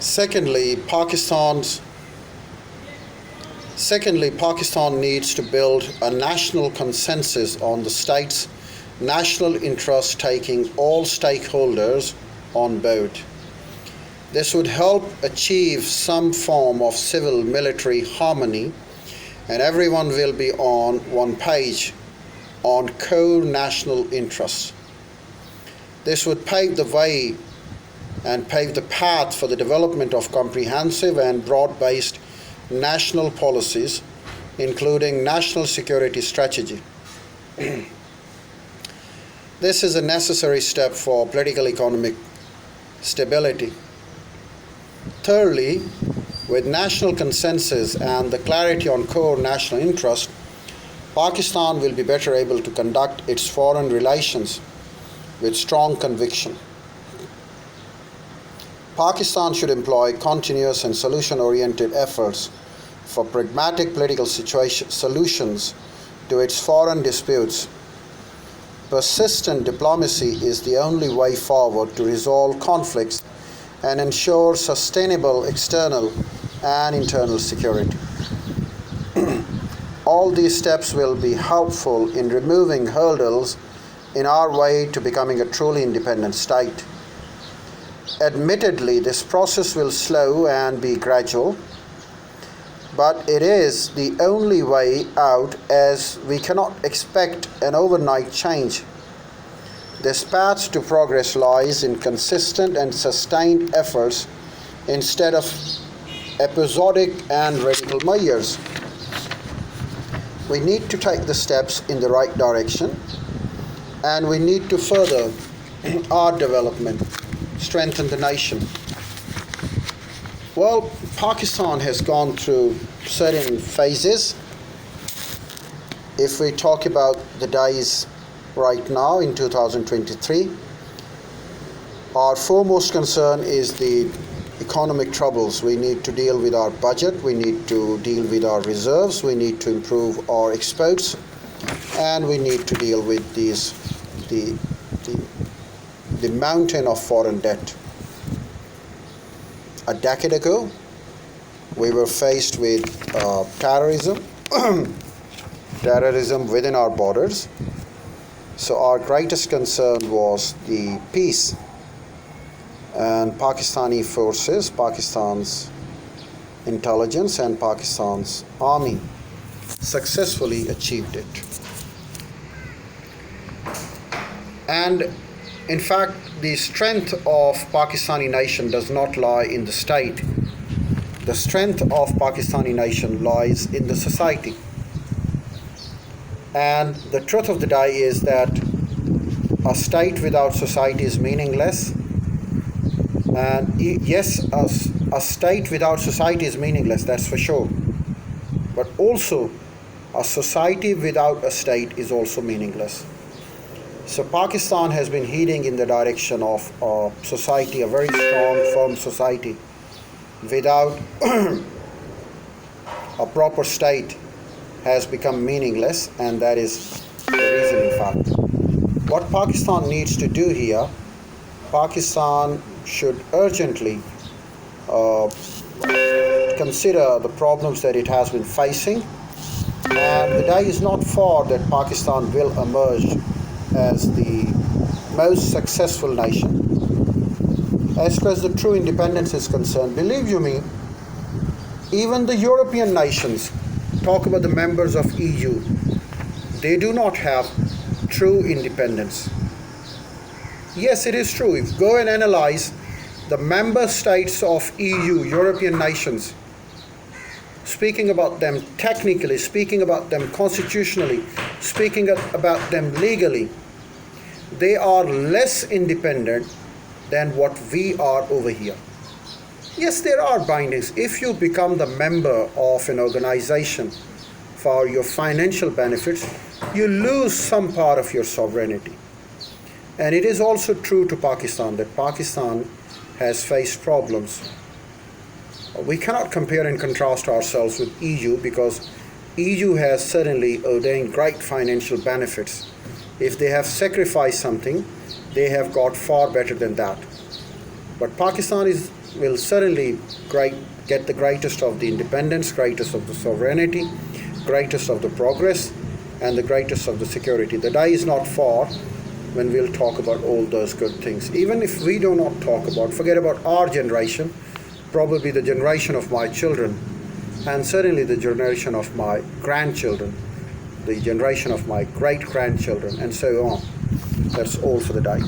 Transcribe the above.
Secondly, Pakistan needs to build a national consensus on the state's national interest, taking all stakeholders on board. This would help achieve some form of civil military harmony, and everyone will be on one page on core national interests. This would pave the way and pave the path for the development of comprehensive and broad based national policies, including national security strategy. This is a necessary step for political economic stability. Thirdly, with national consensus and the clarity on core national interest, Pakistan will be better able to conduct its foreign relations with strong conviction. Pakistan should employ continuous and solution oriented efforts for pragmatic political solutions to its foreign disputes. Persistent diplomacy is the only way forward to resolve conflicts and ensure sustainable external and internal security. All these steps will be helpful in removing hurdles in our way to becoming a truly independent state. Admittedly, this process will slow and be gradual, but it is the only way out, as we cannot expect an overnight change. This path to progress lies in consistent and sustained efforts instead of episodic and radical measures. We need to take the steps in the right direction, and we need to further our development, strengthen the nation. Well, Pakistan has gone through certain phases. If we talk about the days right now in 2023, our foremost concern is the economic troubles. We need to deal with our budget, we need to deal with our reserves, we need to improve our exports, and we need to deal with the mountain of foreign debt. A decade ago, we were faced with terrorism, terrorism within our borders. So our greatest concern was the peace, and Pakistani forces, Pakistan's intelligence and Pakistan's army successfully achieved it. And in fact, the strength of Pakistani nation does not lie in the state. The strength of Pakistani nation lies in the society. And the truth of the day is that a state without society is meaningless. And yes, a state without society is meaningless, that's for sure. But also, a society without a state is also meaningless. So Pakistan has been heading in the direction of a society, a very strong, firm society. Without a proper state has become meaningless, and that is the reason, in fact. What Pakistan needs to do here, Pakistan should urgently consider the problems that it has been facing, and the day is not far that Pakistan will emerge as the most successful nation. As far as the true independence is concerned, believe you me, even the European nations, talk about the members of EU, they do not have true independence. Yes, it is true. If you go and analyze the member states of EU, European nations, speaking about them technically, speaking about them constitutionally, speaking about them legally, they are less independent than what we are over here. Yes, there are bindings. If you become the member of an organization for your financial benefits, you lose some part of your sovereignty. And it is also true to Pakistan that Pakistan has faced problems. We cannot compare and contrast ourselves with EU because EU has certainly ordained great financial benefits. If they have sacrificed something, they have got far better than that. But Pakistan is will certainly get the greatest of the independence, greatest of the sovereignty, greatest of the progress, and the greatest of the security. The day is not far when we'll talk about all those good things. Even if we do not talk about, forget about our generation, probably the generation of my children, and certainly the generation of my grandchildren, the generation of my great-grandchildren, and so on. That's all for the day.